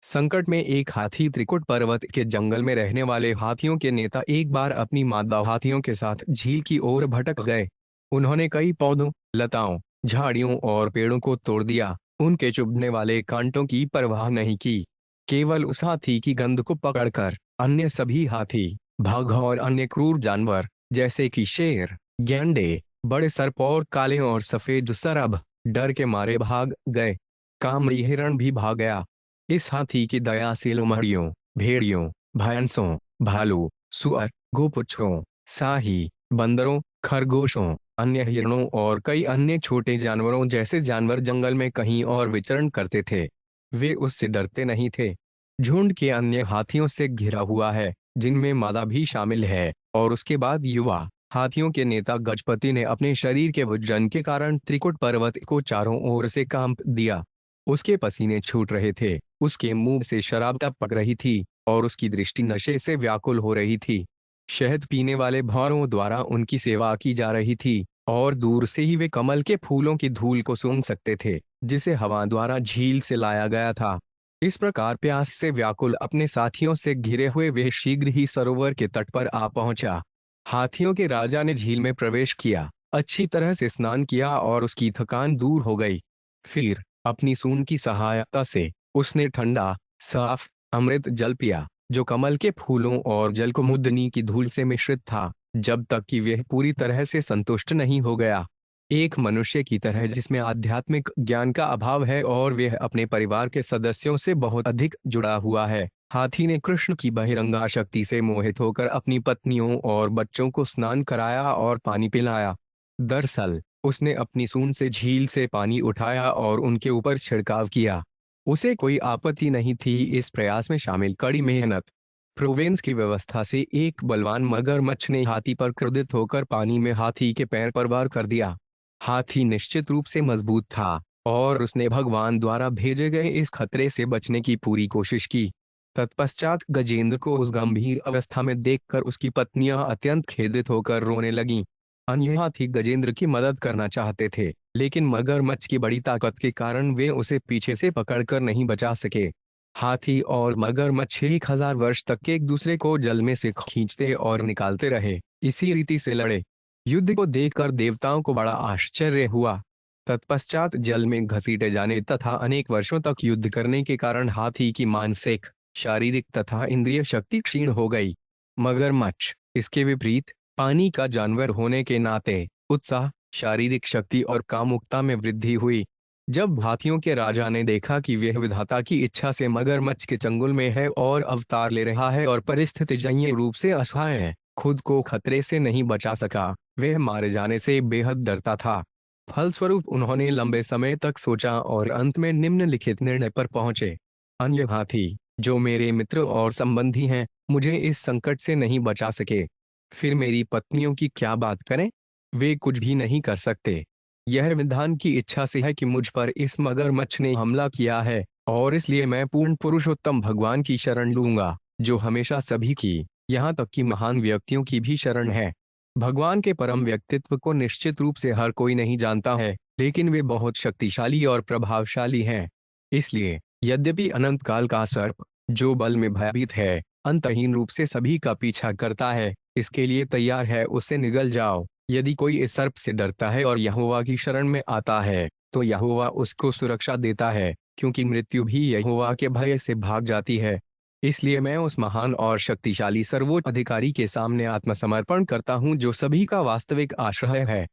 संकट में एक हाथी त्रिकुट पर्वत के जंगल में रहने वाले हाथियों के नेता एक बार अपनी मादा हाथियों के साथ झील की ओर भटक गए। उन्होंने कई पौधों, लताओं, झाड़ियों और पेड़ों को तोड़ दिया। उनके चुभने वाले कांटों की परवाह नहीं की। केवल उस हाथी की गंध को पकड़कर अन्य सभी हाथी, बाघ और अन्य क्रूर जानवर जैसे कि शेर, गैंडे, बड़े सर्प और काले और सफेद सरब डर के मारे भाग गए। कामरी हिरण भी भाग गया। इस हाथी की दया से लोमड़ियों, भेड़ियों, भैंसों, भालू, सुअर, गोपुच्छों, शाही, बंदरों, खरगोशों, अन्य हिरणों और कई अन्य छोटे जानवरों जैसे जानवर जंगल में कहीं और विचरण करते थे। वे उससे डरते नहीं थे। झुंड के अन्य हाथियों से घिरा हुआ है, जिनमें मादा भी शामिल है। और उसके बाद युवा हाथियों के नेता गजपति ने अपने शरीर के वजन के कारण त्रिकुट पर्वत को चारों ओर से कांप दिया। उसके पसीने छूट रहे थे, उसके मुंह से शराब टपक रही थी और उसकी दृष्टि नशे से व्याकुल हो रही थी। शहद पीने वाले भौरों द्वारा उनकी सेवा की जा रही थी और दूर से ही वे कमल के फूलों की धूल को सूंघ सकते थे, जिसे हवा द्वारा झील से लाया गया था। इस प्रकार प्यास से व्याकुल अपने साथियों से घिरे हुए वे शीघ्र ही सरोवर के तट पर आ पहुंचा। हाथियों के राजा ने झील में प्रवेश किया, अच्छी तरह से स्नान किया और उसकी थकान दूर हो गई। फिर अपनी सूंड की सहायता से उसने ठंडा, साफ, अमृत जल पिया, जो कमल के फूलों और जलकुमुदनी की धूल से मिश्रित था, जब तक कि वह पूरी तरह से संतुष्ट नहीं हो गया। एक मनुष्य की तरह जिसमें आध्यात्मिक ज्ञान का अभाव है और वह अपने परिवार के सदस्यों से बहुत अधिक जुड़ा हुआ है, हाथी ने कृष्ण की बहिरंगा शक्ति से मोहित होकर अपनी पत्नियों और बच्चों को स्नान कराया और पानी पिलाया। दरअसल उसने अपनी सूंड से झील से पानी उठाया और उनके ऊपर छिड़काव किया। उसे कोई आपत्ति नहीं थी इस प्रयास में शामिल कड़ी मेहनत। प्रोवेंस की व्यवस्था से एक बलवान मगरमच्छ ने हाथी पर क्रोधित होकर पानी में हाथी के पैर पर वार कर दिया। हाथी निश्चित रूप से मजबूत था और उसने भगवान द्वारा भेजे गए इस खतरे से बचने की पूरी कोशिश की। तत्पश्चात गजेंद्र को उस गंभीर अवस्था में देखकर उसकी पत्नियां अत्यंत खेदित होकर रोने लगीं। अन्य हाथी गजेंद्र की मदद करना चाहते थे, लेकिन मगरमच्छ की बड़ी ताकत के कारण वे उसे पीछे से पकड़कर नहीं बचा सके। हाथी और मगरमच्छ 1000 वर्ष तक एक दूसरे को जल में से खींचते और निकालते रहे, इसी रीति से लड़े। युद्ध को देखकर देवताओं को बड़ा आश्चर्य हुआ। तत्पश्चात जल में घसीटे जाने तथा अनेक वर्षों तक युद्ध करने के कारण हाथी की मानसिक, शारीरिक तथा इंद्रिय शक्ति क्षीण हो गई। मगरमच्छ, इसके विपरीत, पानी का जानवर होने के नाते उत्साह, शारीरिक शक्ति और कामुकता में वृद्धि हुई। जब हाथियों के राजा ने देखा कि वह विधाता की इच्छा से मगरमच्छ के चंगुल में है और अवतार ले रहा है और परिस्थितिजन्य रूप से असहाय है, खुद को खतरे से नहीं बचा सका, वह मारे जाने से बेहद डरता था। फलस्वरूप उन्होंने लंबे समय तक सोचा और अंत में निम्नलिखित निर्णय पर पहुंचे। अन्य हाथी, जो मेरे मित्र और संबंधी हैं, मुझे इस संकट से नहीं बचा सके। फिर मेरी पत्नियों की क्या बात करें? वे कुछ भी नहीं कर सकते। यह विधान की इच्छा से है कि मुझ पर इस मगरमच्छ ने हमला किया है, और इसलिए मैं पूर्ण पुरुषोत्तम भगवान की शरण लूंगा, जो हमेशा सभी की, यहाँ तक कि महान व्यक्तियों की भी शरण है। भगवान के परम व्यक्तित्व को निश्चित रूप से हर कोई नहीं जानता है, लेकिन वे बहुत शक्तिशाली और प्रभावशाली हैं। इसलिए यद्यपि अनंत काल का सर्प, जो बल में भयभीत है, अंतहीन रूप से सभी का पीछा करता है, इसके लिए तैयार है, उससे निगल जाओ। यदि कोई इस सर्प से डरता है और यहोवा की शरण में आता है, तो यहोवा उसको सुरक्षा देता है, क्योंकि मृत्यु भी यहोवा के भय से भाग जाती है। इसलिए मैं उस महान और शक्तिशाली सर्वोच्च अधिकारी के सामने आत्मसमर्पण करता हूँ, जो सभी का वास्तविक आश्रय है।